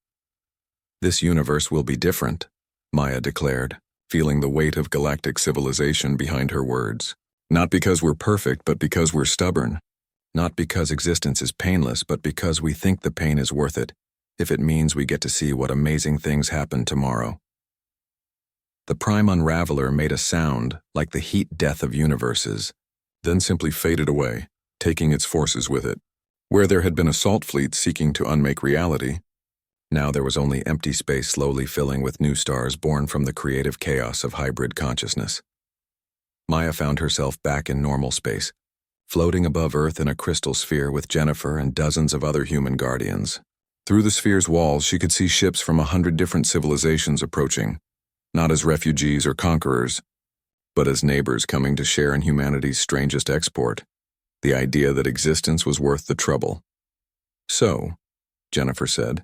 This universe will be different, Maya declared, feeling the weight of galactic civilization behind her words. Not because we're perfect, but because we're stubborn. Not because existence is painless, but because we think the pain is worth it, if it means we get to see what amazing things happen tomorrow. The Prime Unraveler made a sound like the heat death of universes, then simply faded away, taking its forces with it. Where there had been assault fleets seeking to unmake reality, now there was only empty space slowly filling with new stars born from the creative chaos of hybrid consciousness. Maya found herself back in normal space, floating above Earth in a crystal sphere with Jennifer and dozens of other human guardians. Through the sphere's walls, she could see ships from 100 different civilizations approaching, not as refugees or conquerors, but as neighbors coming to share in humanity's strangest export, the idea that existence was worth the trouble. So, Jennifer said,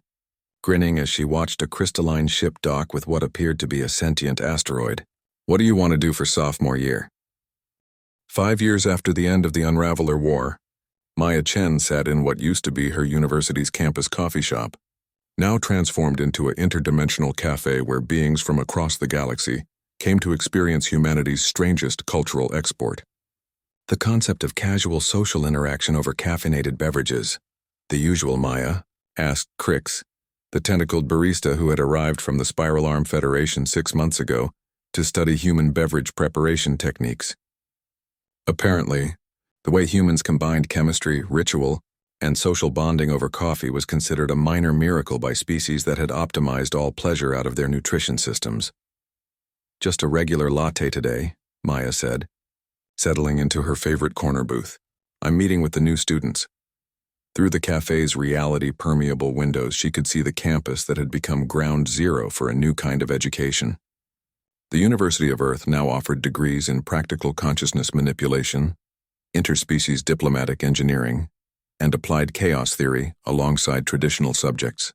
grinning as she watched a crystalline ship dock with what appeared to be a sentient asteroid, what do you want to do for sophomore year? 5 years after the end of the Unraveler War, Maya Chen sat in what used to be her university's campus coffee shop, now transformed into an interdimensional cafe where beings from across the galaxy came to experience humanity's strangest cultural export. The concept of casual social interaction over caffeinated beverages. The usual, Maya? Asked Crix, the tentacled barista who had arrived from the Spiral Arm Federation 6 months ago to study human beverage preparation techniques. Apparently, The way humans combined chemistry, ritual, and social bonding over coffee was considered a minor miracle by species that had optimized all pleasure out of their nutrition systems. "Just a regular latte today," Maya said, settling into her favorite corner booth. "I'm meeting with the new students." Through the cafe's reality-permeable windows, she could see the campus that had become ground zero for a new kind of education. The University of Earth now offered degrees in practical consciousness manipulation, interspecies diplomatic engineering, and applied chaos theory alongside traditional subjects.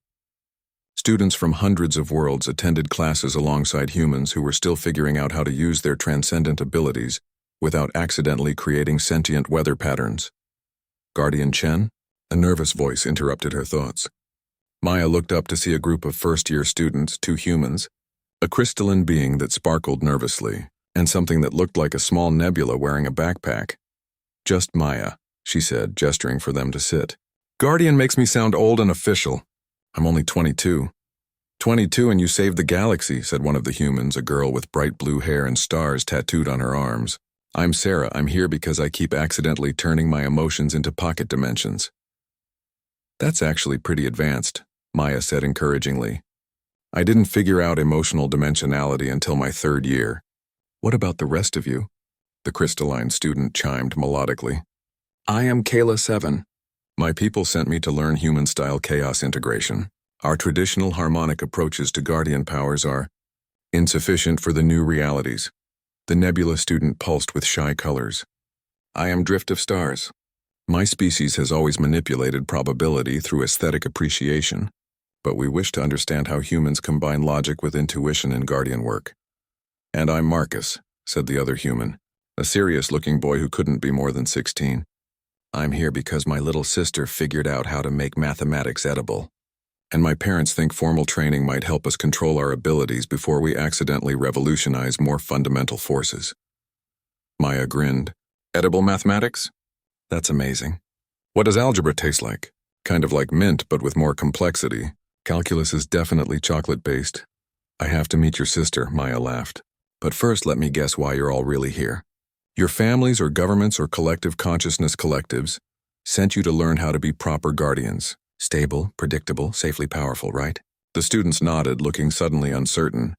Students from hundreds of worlds attended classes alongside humans who were still figuring out how to use their transcendent abilities without accidentally creating sentient weather patterns. "Guardian Chen?" A nervous voice interrupted her thoughts. Maya looked up to see a group of first-year students, 2 humans, a crystalline being that sparkled nervously, and something that looked like a small nebula wearing a backpack. "Just Maya," she said, gesturing for them to sit. "Guardian makes me sound old and official. I'm only 22. 22 and you saved the galaxy," said one of the humans, a girl with bright blue hair and stars tattooed on her arms. "I'm Sarah. I'm here because I keep accidentally turning my emotions into pocket dimensions." "That's actually pretty advanced," Maya said encouragingly. "I didn't figure out emotional dimensionality until my 3rd year." "What about the rest of you?" the crystalline student chimed melodically. "I am Kayla 7. My people sent me to learn human-style chaos integration. Our traditional harmonic approaches to guardian powers are insufficient for the new realities." The nebula student pulsed with shy colors. "I am Drift of Stars. My species has always manipulated probability through aesthetic appreciation, but we wish to understand how humans combine logic with intuition in guardian work." "And I'm Marcus," said the other human, a serious-looking boy who couldn't be more than 16. "I'm here because my little sister figured out how to make mathematics edible. And my parents think formal training might help us control our abilities before we accidentally revolutionize more fundamental forces." Maya grinned. "Edible mathematics? That's amazing. What does algebra taste like? Kind of like mint, but with more complexity. Calculus is definitely chocolate-based." "I have to meet your sister," Maya laughed. "But first let me guess why you're all really here. Your families or governments or collective consciousness collectives sent you to learn how to be proper guardians. Stable, predictable, safely powerful, right?" The students nodded, looking suddenly uncertain.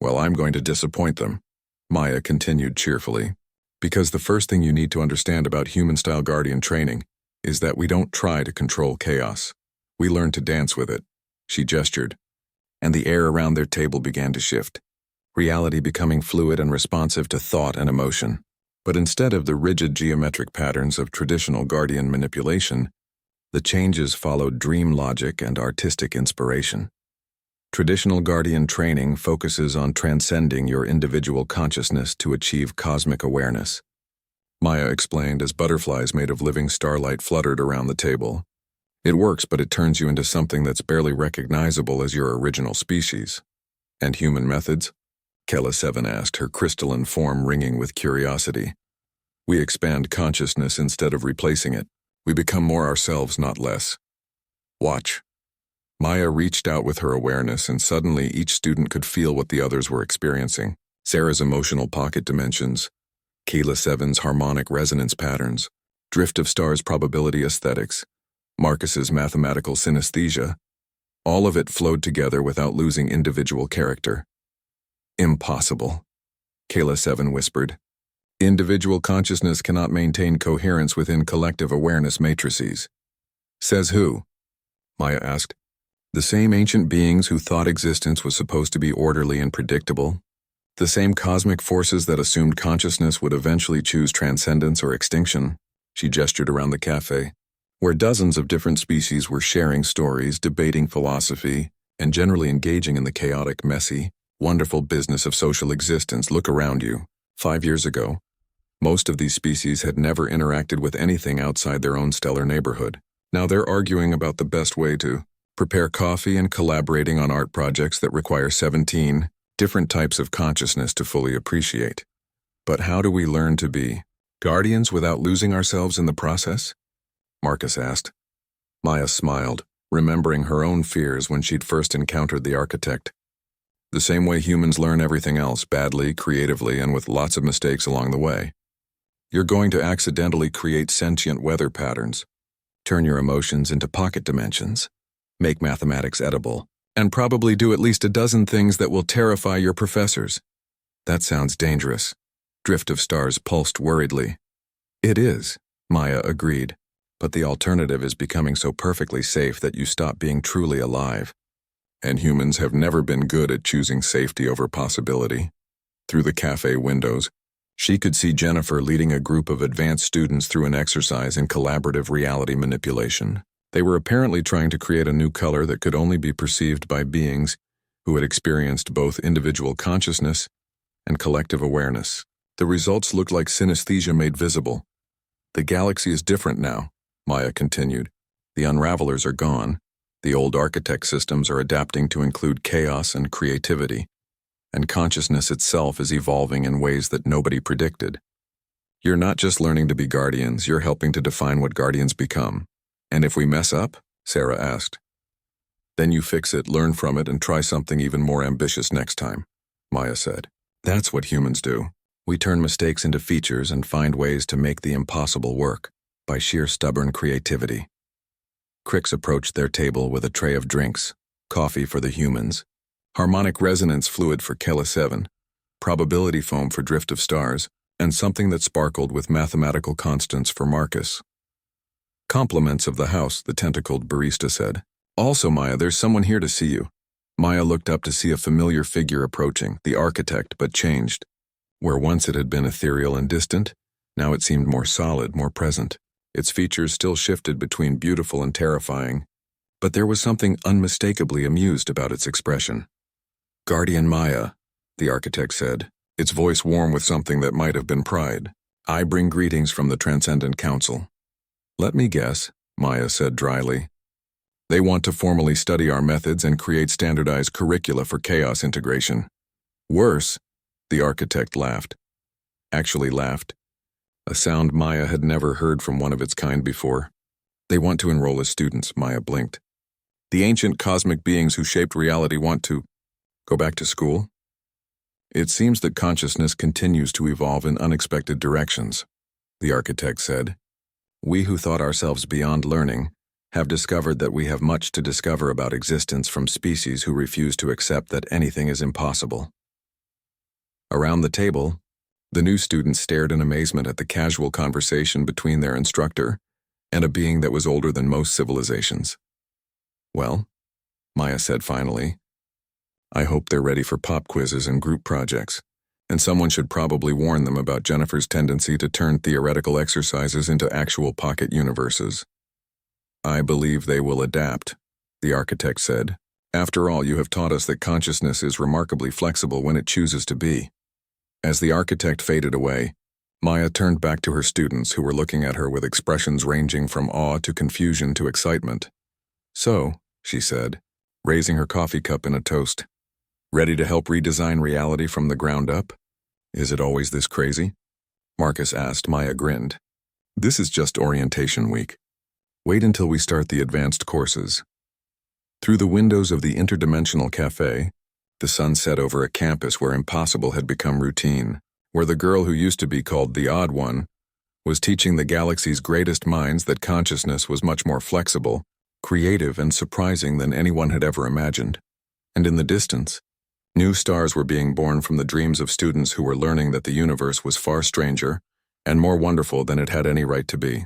"Well, I'm going to disappoint them," Maya continued cheerfully. "Because the first thing you need to understand about human-style guardian training is that we don't try to control chaos. We learn to dance with it." She gestured, and the air around their table began to shift, reality becoming fluid and responsive to thought and emotion. But instead of the rigid geometric patterns of traditional guardian manipulation, the changes followed dream logic and artistic inspiration. Traditional guardian training focuses on transcending your individual consciousness to achieve cosmic awareness. Maya explained as butterflies made of living starlight fluttered around the table. "It works, but it turns you into something that's barely recognizable as your original species." "And human methods?" Kayla 7 asked, her crystalline form ringing with curiosity. "We expand consciousness instead of replacing it. We become more ourselves, not less. Watch." Maya reached out with her awareness, and suddenly each student could feel what the others were experiencing. Sarah's emotional pocket dimensions, Kayla 7's harmonic resonance patterns, Drift of Stars probability aesthetics, Marcus's mathematical synesthesia. All of it flowed together without losing individual character. "Impossible," Kayla 7 whispered. "Individual consciousness cannot maintain coherence within collective awareness matrices." "Says who?" Maya asked. "The same ancient beings who thought existence was supposed to be orderly and predictable. The same cosmic forces that assumed consciousness would eventually choose transcendence or extinction." She gestured around the cafe, where dozens of different species were sharing stories, debating philosophy, and generally engaging in the chaotic, messy, wonderful business of social existence. "Look around you. 5 years ago, most of these species had never interacted with anything outside their own stellar neighborhood. Now they're arguing about the best way to prepare coffee and collaborating on art projects that require 17 different types of consciousness to fully appreciate. But how do we learn to be guardians without losing ourselves in the process?" Marcus asked. Maya smiled, remembering her own fears when she'd first encountered the architect. "The same way humans learn everything else, badly, creatively, and with lots of mistakes along the way." You're going to accidentally create sentient weather patterns, turn your emotions into pocket dimensions, make mathematics edible, and probably do at least a dozen things that will terrify your professors. That sounds dangerous. Drift of Stars pulsed worriedly. It is, Maya agreed, but the alternative is becoming so perfectly safe that you stop being truly alive. And humans have never been good at choosing safety over possibility. Through the cafe windows, she could see Jennifer leading a group of advanced students through an exercise in collaborative reality manipulation. They were apparently trying to create a new color that could only be perceived by beings who had experienced both individual consciousness and collective awareness. The results looked like synesthesia made visible. The galaxy is different now, Maya continued. The unravelers are gone. The old architect systems are adapting to include chaos and creativity. And consciousness itself is evolving in ways that nobody predicted. You're not just learning to be guardians, you're helping to define what guardians become. And if we mess up? Sarah asked. Then you fix it, learn from it, and try something even more ambitious next time, Maya said. That's what humans do. We turn mistakes into features and find ways to make the impossible work, by sheer stubborn creativity. Cricks approached their table with a tray of drinks, coffee for the humans, harmonic resonance fluid for Kela 7, probability foam for Drift of Stars, and something that sparkled with mathematical constants for Marcus. Compliments of the house, the tentacled barista said. Also, Maya, there's someone here to see you. Maya looked up to see a familiar figure approaching, the architect, but changed. Where once it had been ethereal and distant, now it seemed more solid, more present. Its features still shifted between beautiful and terrifying, but there was something unmistakably amused about its expression. Guardian Maya, the architect said, its voice warm with something that might have been pride. I bring greetings from the Transcendent Council. Let me guess, Maya said dryly. They want to formally study our methods and create standardized curricula for chaos integration. Worse, the architect laughed. Actually laughed. A sound Maya had never heard from one of its kind before. They want to enroll as students, Maya blinked. The ancient cosmic beings who shaped reality want to go back to school? It seems that consciousness continues to evolve in unexpected directions, the architect said. We who thought ourselves beyond learning have discovered that we have much to discover about existence from species who refuse to accept that anything is impossible. Around the table, the new students stared in amazement at the casual conversation between their instructor and a being that was older than most civilizations. Well, Maya said finally, I hope they're ready for pop quizzes and group projects, and someone should probably warn them about Jennifer's tendency to turn theoretical exercises into actual pocket universes. I believe they will adapt, the architect said. After all, you have taught us that consciousness is remarkably flexible when it chooses to be. As the architect faded away, Maya turned back to her students who were looking at her with expressions ranging from awe to confusion to excitement. So, she said, raising her coffee cup in a toast, ready to help redesign reality from the ground up? Is it always this crazy? Marcus asked. Maya grinned. This is just orientation week. Wait until we start the advanced courses. Through the windows of the interdimensional cafe, the sun set over a campus where impossible had become routine, where the girl who used to be called the Odd One was teaching the galaxy's greatest minds that consciousness was much more flexible, creative, and surprising than anyone had ever imagined. And in the distance, new stars were being born from the dreams of students who were learning that the universe was far stranger and more wonderful than it had any right to be.